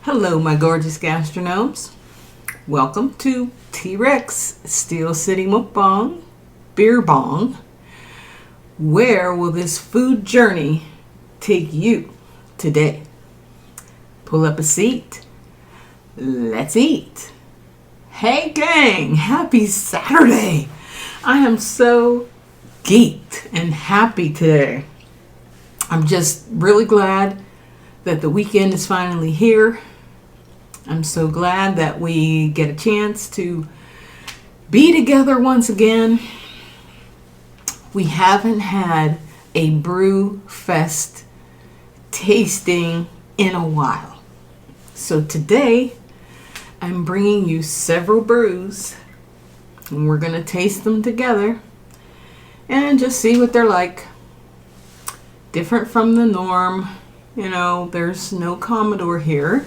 Hello, my gorgeous gastronomes. Welcome to T-Rex Steel City Mukbang Beer Bong. Where will this food journey take you today? Pull up a seat. Let's eat. Hey gang, happy Saturday. I am so geeked and happy today. I'm just really glad that the weekend is finally here. I'm so glad that we get a chance to be together once again. We haven't had a brew fest tasting in a while. So today I'm bringing you several brews and we're going to taste them together and just see what they're like. Different from the norm. You know, there's no Commodore here.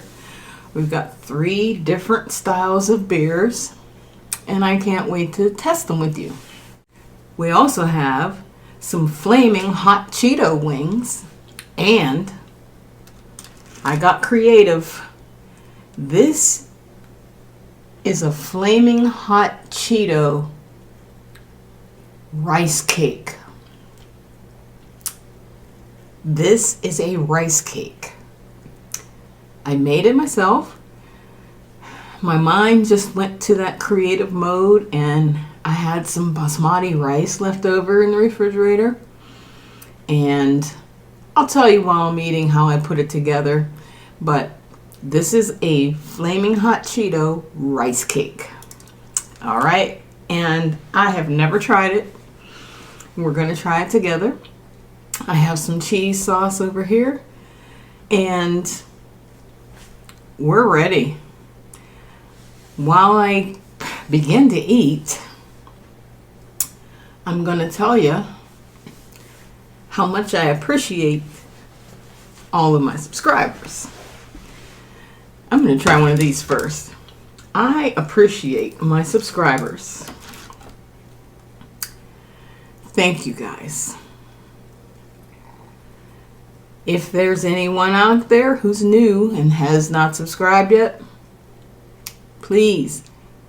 We've got 3 different styles of beers, and I can't wait to test them with you. We also have some flaming hot Cheeto wings, and I got creative. This is a flaming hot Cheeto rice cake. This is a rice cake. I made it myself. My mind just went to that creative mode and I had some basmati rice left over in the refrigerator. And I'll tell you while I'm eating how I put it together. But this is a flaming hot Cheeto rice cake. All right. And I have never tried it. We're going to try it together. I have some cheese sauce over here. And we're ready. While I begin to eat, I'm going to tell you how much I appreciate all of my subscribers. I'm going to try one of these first. I appreciate my subscribers. Thank you guys. If there's anyone out there who's new and has not subscribed yet, please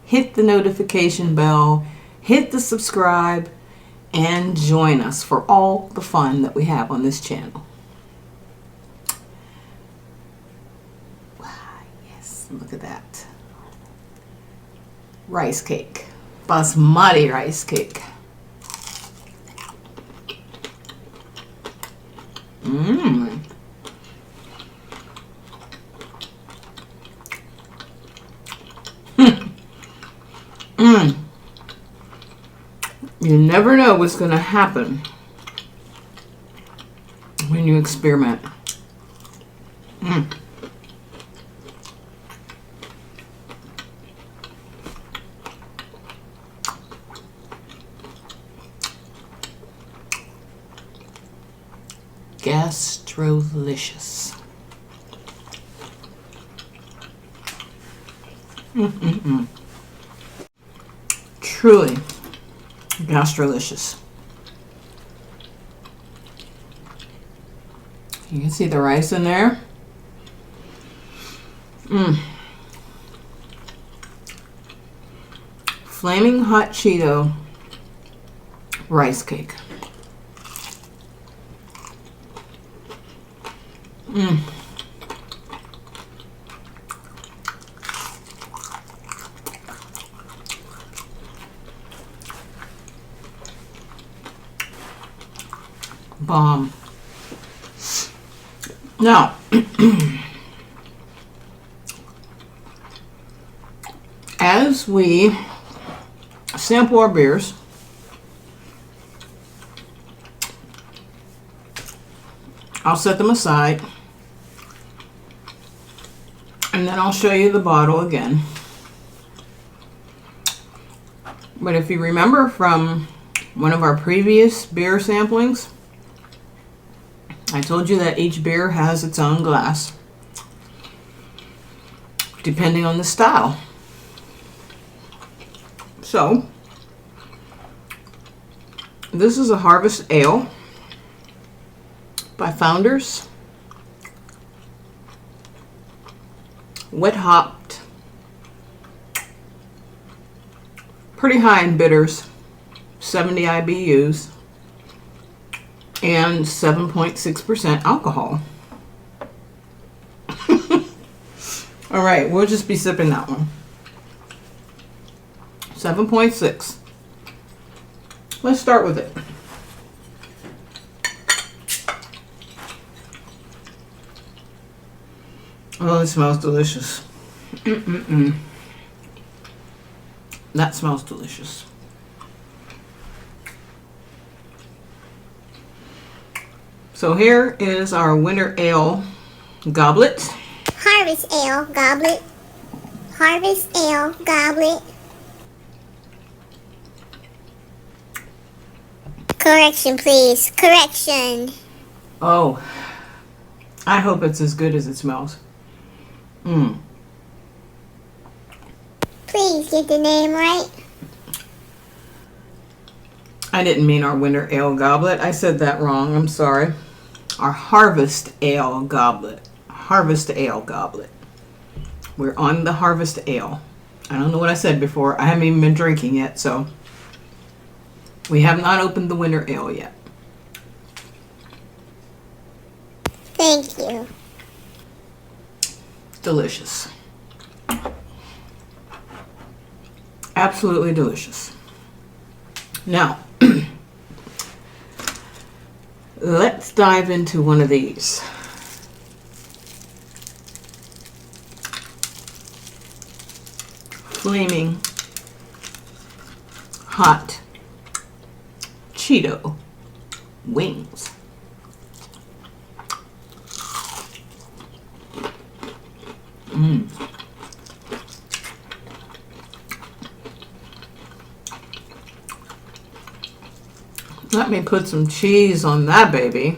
hit the notification bell, hit the subscribe, and join us for all the fun that we have on this channel. Yes, look at that. Rice cake. Basmati rice cake. Mmm. You never know what's going to happen when you experiment. Gastrolicious. Truly gastrolicious. You can see the rice in there. Flaming hot Cheeto rice cake. Bomb. Now, as we sample our beers, I'll set them aside and then I'll show you the bottle again. But if you remember from one of our previous beer samplings, I told you that each beer has its own glass, depending on the style. So, this is a Harvest Ale by Founders. wet hopped, pretty high in bitters, 70 IBUs, and 7.6% alcohol. All right, we'll just be sipping that one. 7.6. Let's start with it. Oh, it smells delicious. That smells delicious. So here is our winter ale goblet. Harvest ale goblet. Harvest ale goblet. Correction, please. Correction. Oh, I hope it's as good as it smells. Please get the name right. I didn't mean our winter ale goblet. I said that wrong. I'm sorry. Our harvest ale goblet. Harvest ale goblet. We're on the harvest ale. I don't know what I said before. I haven't even been drinking yet, so we have not opened the winter ale yet. Thank you. Delicious. Absolutely delicious. Now, let's dive into one of these. Flaming hot Cheeto wings. Let me put some cheese on that baby.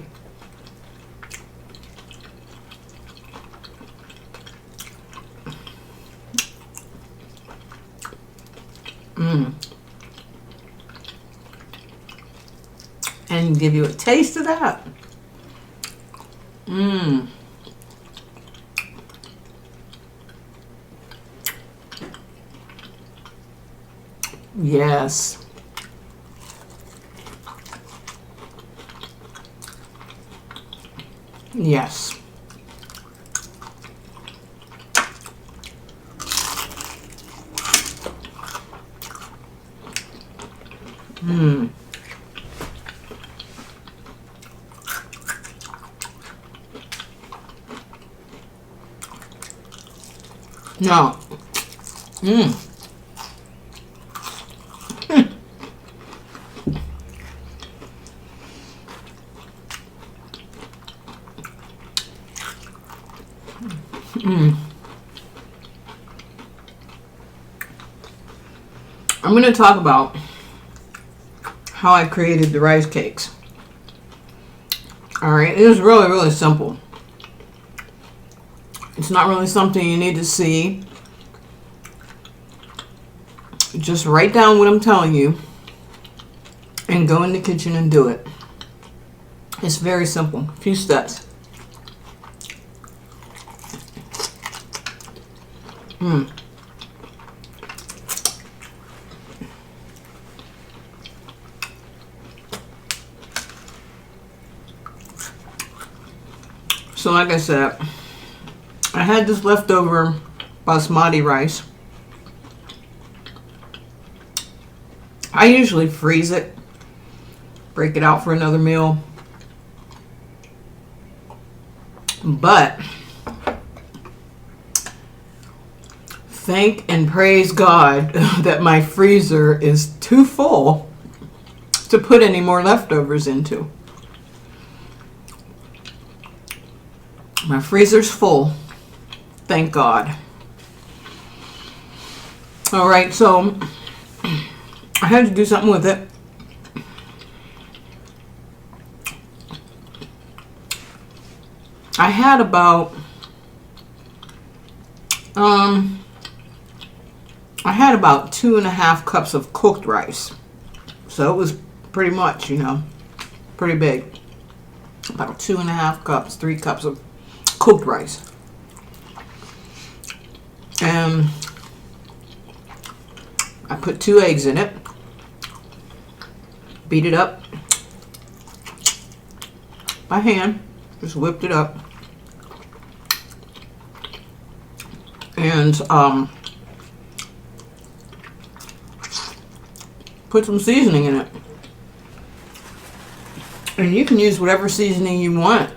And give you a taste of that. Yes. Yes. No. I'm going to talk about how I created the rice cakes. Alright, it was really, really simple. It's not really something you need to see. Just write down what I'm telling you and go in the kitchen and do it. It's very simple. A few steps. So like I said, I had this leftover basmati rice. I usually freeze it, break it out for another meal. But thank and praise God that my freezer is too full to put any more leftovers into. My freezer's full. Thank God. All right, so I had to do something with it. I had about 2.5 cups of cooked rice. So it was pretty much, pretty big. About 2.5 cups, 3 cups of cooked rice. And I put 2 eggs in it. Beat it up by hand. Just whipped it up. And put some seasoning in it. And you can use whatever seasoning you want.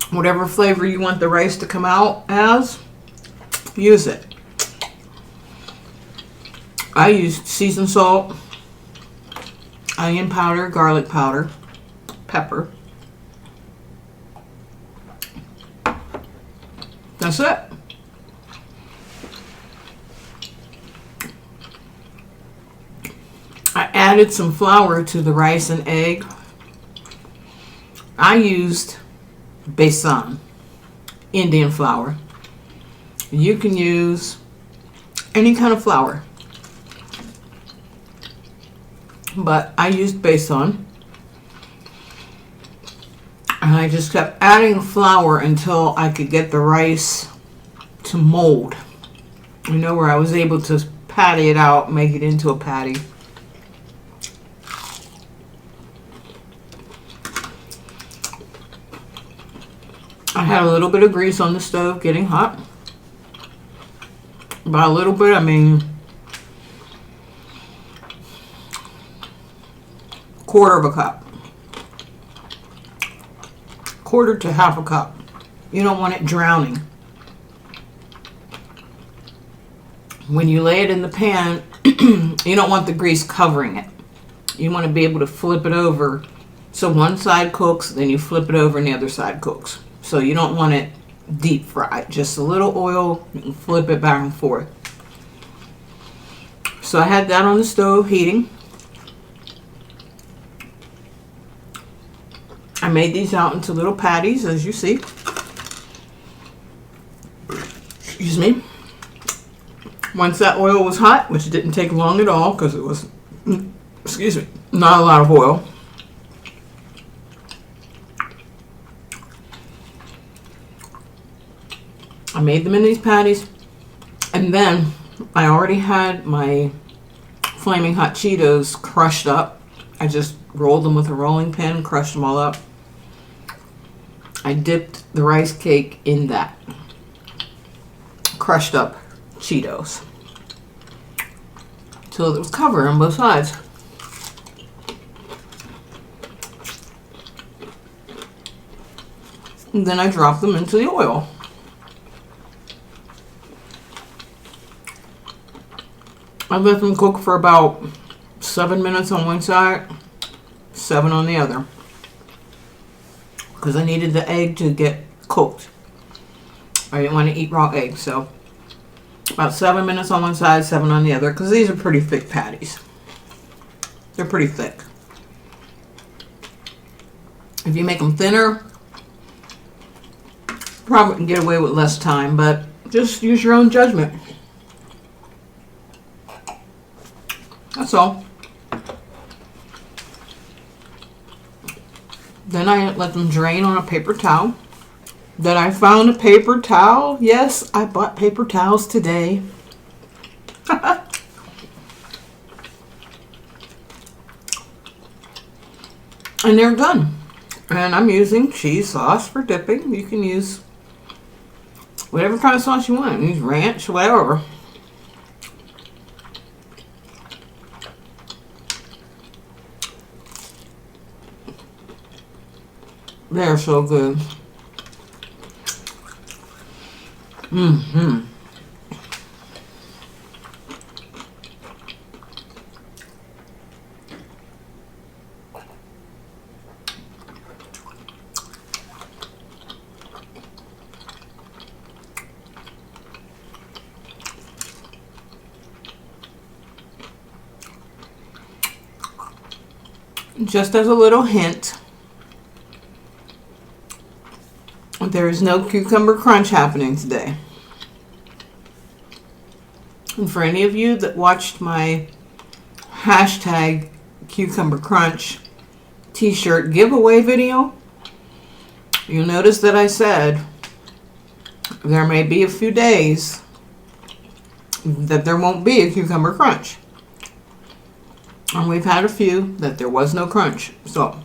Whatever flavor you want the rice to come out as, use it. I used seasoned salt, onion powder, garlic powder, pepper. That's it. I added some flour to the rice and egg. I used besan, Indian flour. You can use any kind of flour, but I used besan. And I just kept adding flour until I could get the rice to mold. You know, where I was able to patty it out, make it into a patty. I had a little bit of grease on the stove getting hot. By a little bit, I mean quarter of a cup. Quarter to half a cup. You don't want it drowning. When you lay it in the pan, you don't want the grease covering it. You want to be able to flip it over. So one side cooks, then you flip it over and the other side cooks. So you don't want it deep fried. Just a little oil, you can flip it back and forth. So I had that on the stove heating. I made these out into little patties, as you see. Excuse me. Once that oil was hot, which didn't take long at all because it was, excuse me, not a lot of oil. I made them in these patties, and then I already had my flaming hot Cheetos crushed up. I just rolled them with a rolling pin, crushed them all up. I dipped the rice cake in that crushed up Cheetos till it was covered on both sides. And then I dropped them into the oil. I let them cook for about 7 minutes on one side, 7 on the other, because I needed the egg to get cooked. I didn't want to eat raw eggs, so about 7 minutes on one side, 7 on the other, because these are pretty thick patties. They're pretty thick. If you make them thinner, probably can get away with less time, but just use your own judgment. That's all. Then I let them drain on a paper towel. Then I found a paper towel. Yes, I bought paper towels today. And they're done. And I'm using cheese sauce for dipping. You can use whatever kind of sauce you want. Use ranch, whatever. They're so good. Mm-hmm. Just as a little hint, there is no cucumber crunch happening today. And for any of you that watched my hashtag cucumber crunch t-shirt giveaway video, you'll notice that I said there may be a few days that there won't be a cucumber crunch. And we've had a few that there was no crunch. So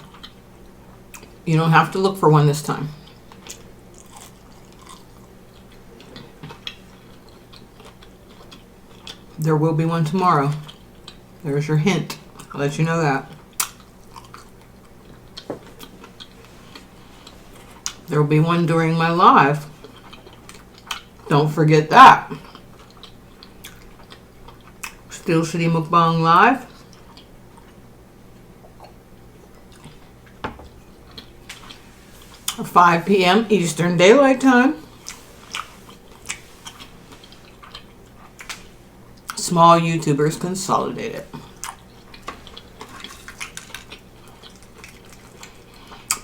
you don't have to look for one this time. There will be one tomorrow. There's your hint. I'll let you know that. There will be one during my live. Don't forget that. Steel City Mukbang Live. At 5 p.m. Eastern Daylight Time. Small YouTubers Consolidated.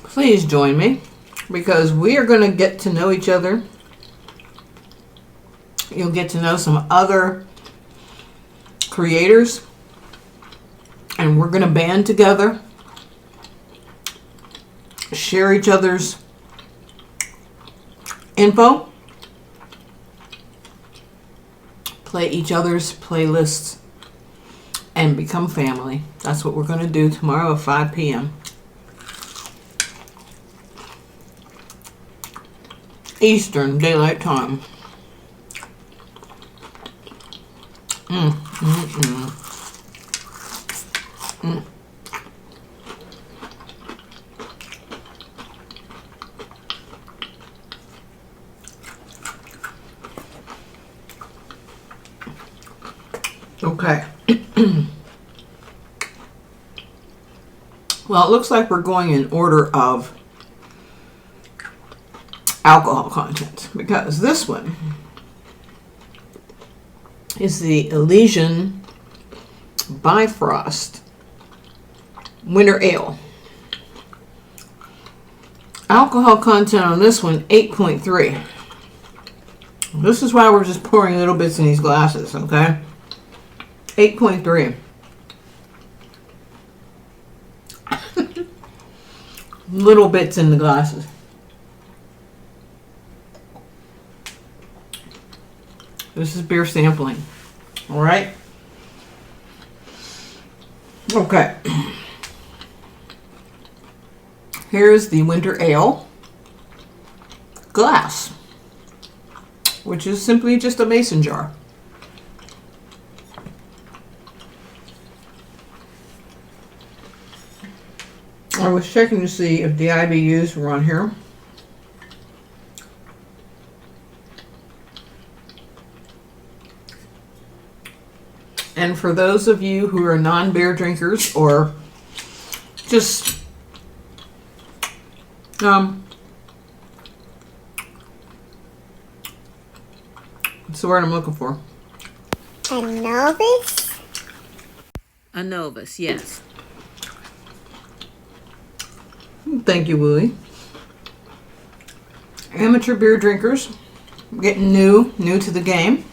Please join me because we are going to get to know each other. You'll get to know some other creators, and we're going to band together, share each other's info, play each other's playlists, and become family. That's what we're going to do tomorrow at 5 p.m. Eastern Daylight Time. Okay. Well, it looks like we're going in order of alcohol content because this one is the Elysian Bifrost Winter Ale. Alcohol content on this one, 8.3. This is why we're just pouring little bits in these glasses, okay? 8.3. Little bits in the glasses. This is beer sampling. All right. Okay. Here's the winter ale glass, which is simply just a mason jar. I was checking to see if the IBUs were on here. And for those of you who are non-beer drinkers or just what's the word I'm looking for? A novice? A novice, yes. Thank you, Willie. Amateur beer drinkers, getting new to the game.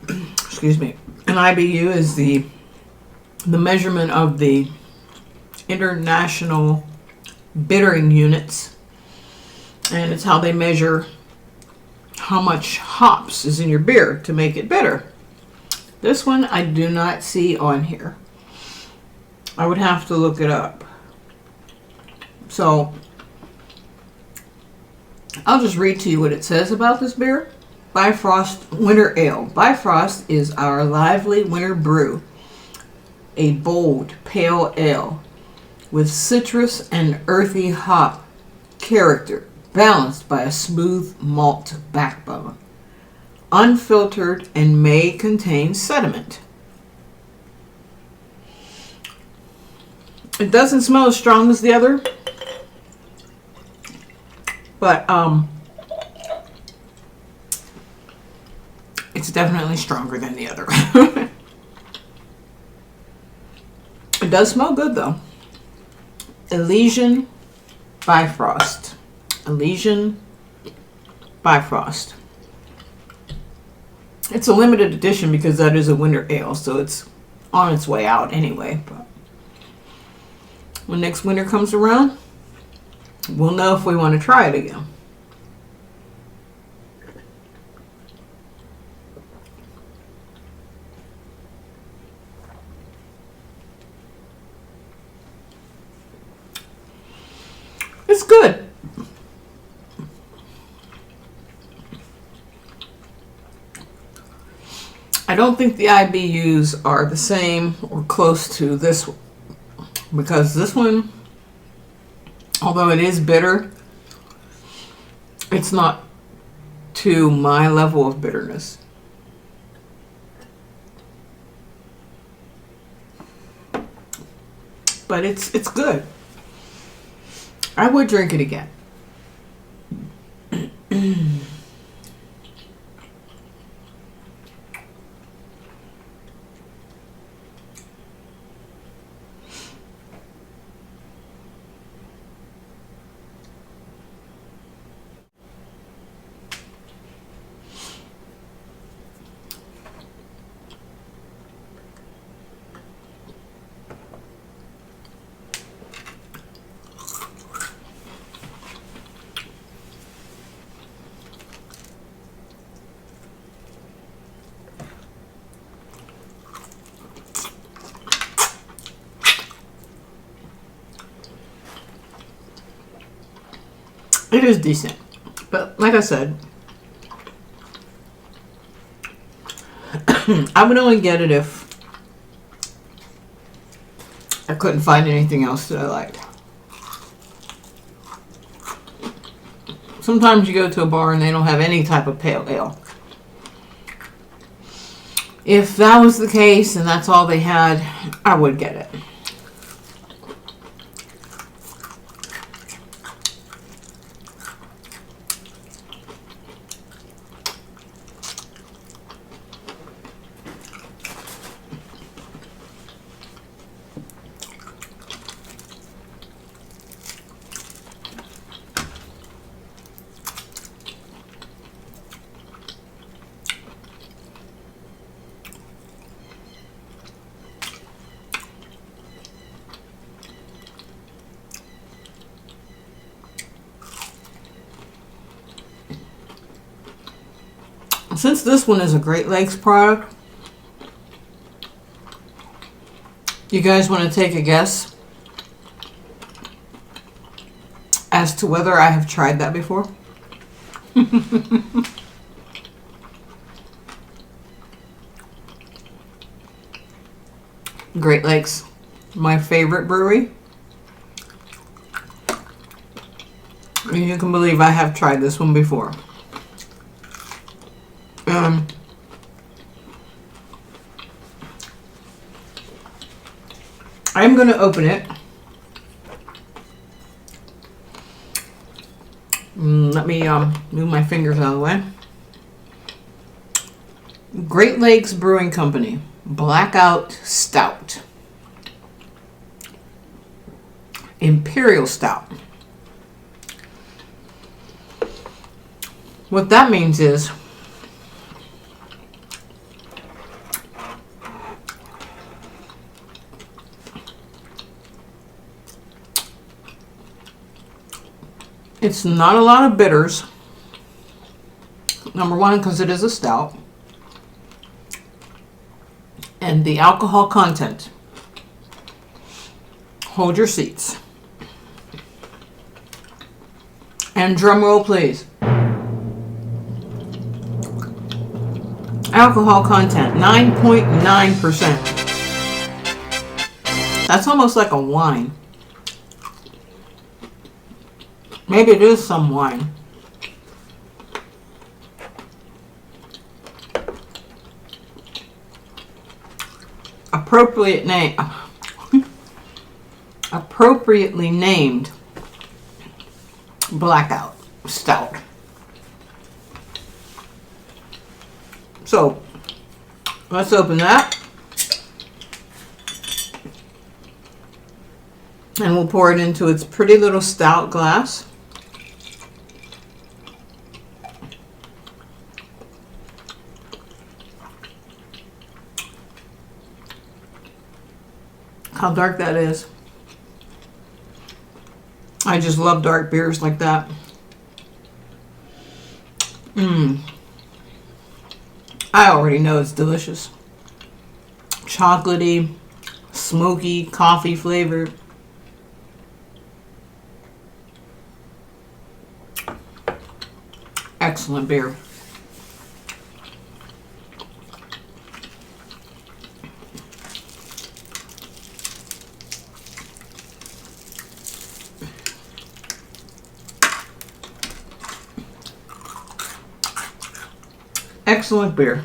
Excuse me. An IBU is the measurement of the international bittering units, and it's how they measure how much hops is in your beer to make it bitter. This one I do not see on here. I would have to look it up. So I'll just read to you what it says about this beer. Bifrost Winter Ale. Bifrost is our lively winter brew. A bold, pale ale with citrus and earthy hop character, balanced by a smooth malt backbone. Unfiltered and may contain sediment. It doesn't smell as strong as the other, but it's definitely stronger than the other. It does smell good though. Elysian Bifrost. Elysian Bifrost. It's a limited edition because that is a winter ale, so it's on its way out anyway. But when next winter comes around, we'll know if we want to try it again. It's good. I don't think the IBUs are the same or close to this one, because this one, although it is bitter, it's not to my level of bitterness. But it's good. I would drink it again. It is decent, but like I said, I would only get it if I couldn't find anything else that I liked. Sometimes you go to a bar and they don't have any type of pale ale. If that was the case and that's all they had, I would get it. Since this one is a Great Lakes product, you guys want to take a guess as to whether I have tried that before? Great Lakes, my favorite brewery. And you can believe I have tried this one before. I'm going to open it. Let me move my fingers out of the way. Great Lakes Brewing Company Blackout Stout. Imperial Stout. What that means is it's not a lot of bitters. Number one, because it is a stout. And the alcohol content. Hold your seats. And drum roll, please. Alcohol content, 9.9%. That's almost like a wine. Maybe it is some wine. Appropriately named Blackout Stout. So, let's open that. And we'll pour it into its pretty little stout glass. How dark that is. I just love dark beers like that. I already know it's delicious. Chocolatey, smoky, coffee flavored. excellent beer. Excellent beer.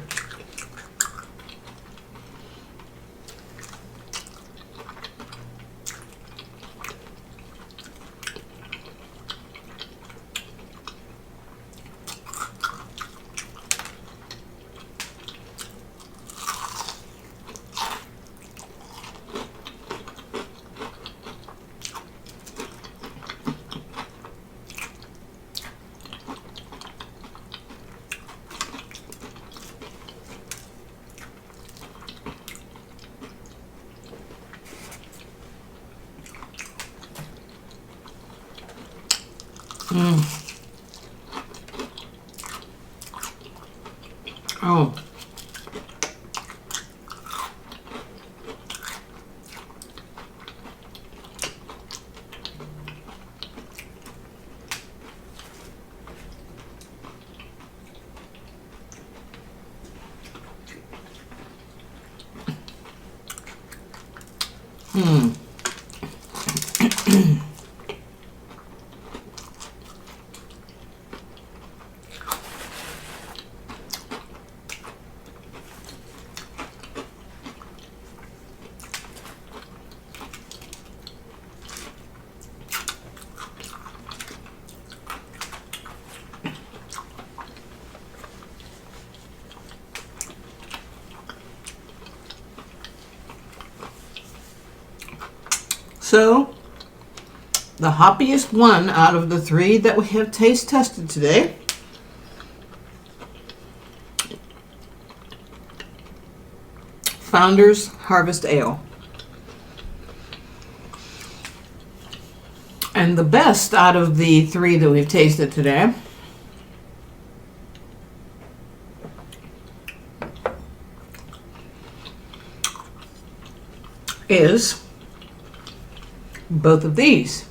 Oh. So, the hoppiest one out of the three that we have taste tested today Founders Harvest Ale. And the best out of the three that we've tasted today is both of these.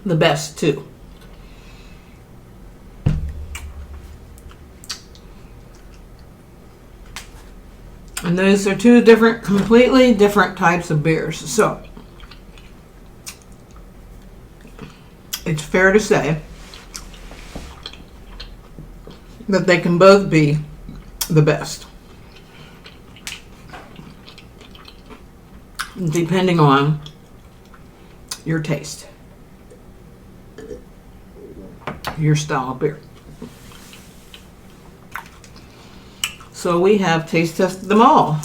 The best two. And those are two different, completely different types of beers. So, it's fair to say that they can both be the best, depending on your taste, your style of beer. So we have taste tested them all.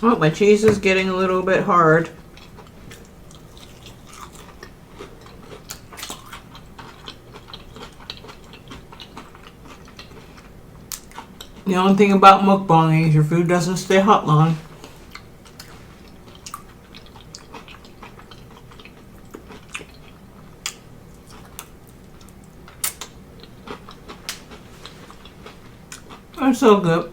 Oh, my cheese is getting a little bit hard. The only thing about mukbang is your food doesn't stay hot long. They're so good.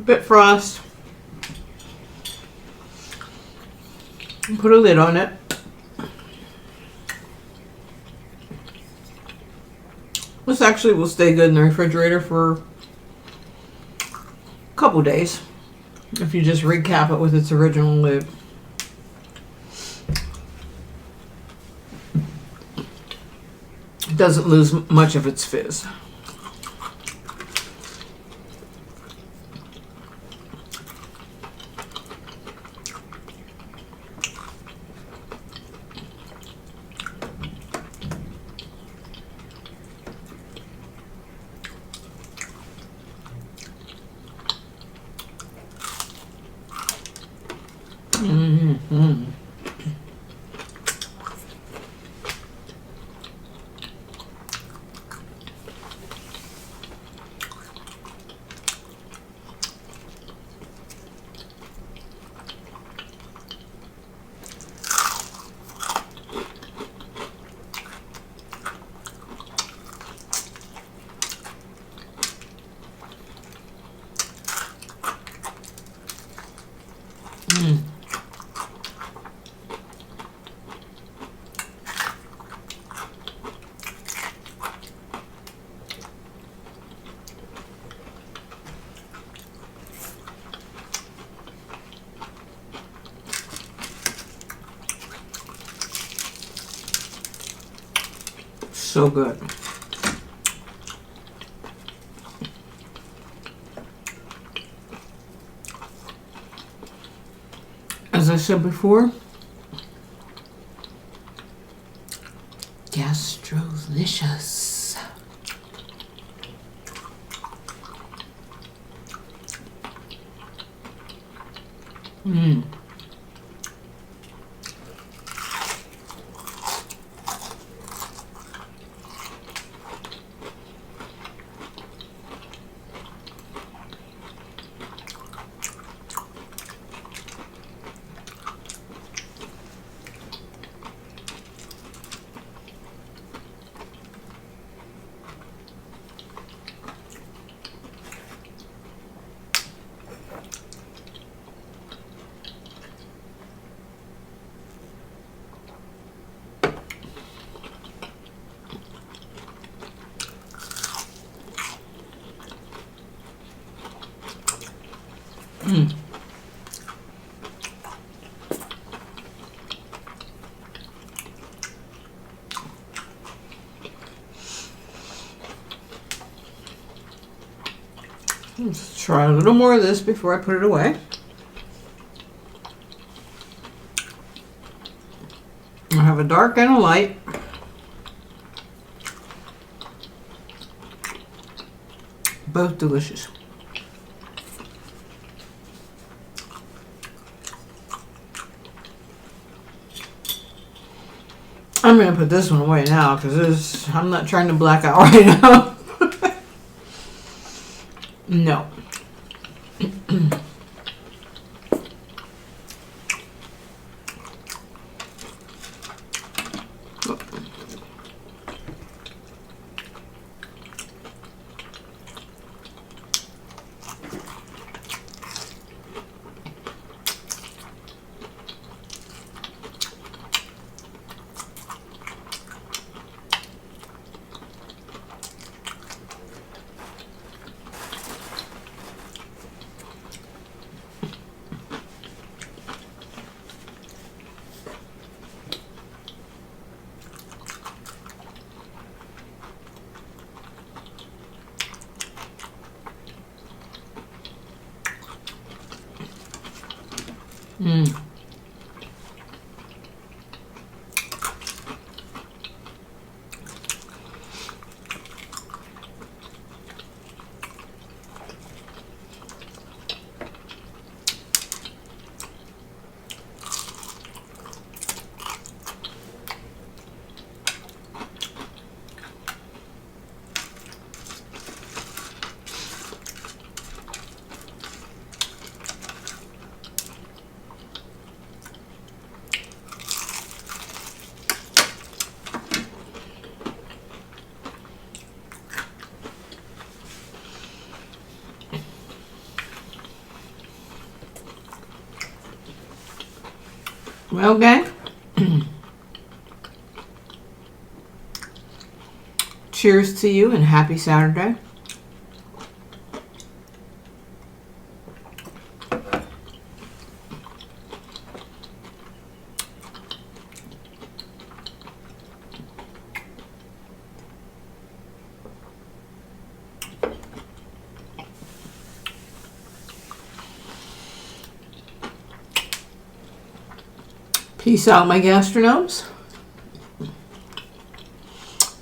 bit frost. And put a lid on it. This actually will stay good in the refrigerator for a couple days if you just recap it with its original lid. It doesn't lose much of its fizz. Mm-hmm. So good. As I said before, gastrolicious. Mmm. Let's try a little more of this before I put it away. I have a dark and a light. Both delicious. I'm going to put this one away now because I'm not trying to black out right now. No. Well, gang, cheers to you and happy Saturday. Peace out, my gastronomes.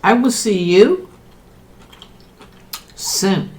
I will see you soon.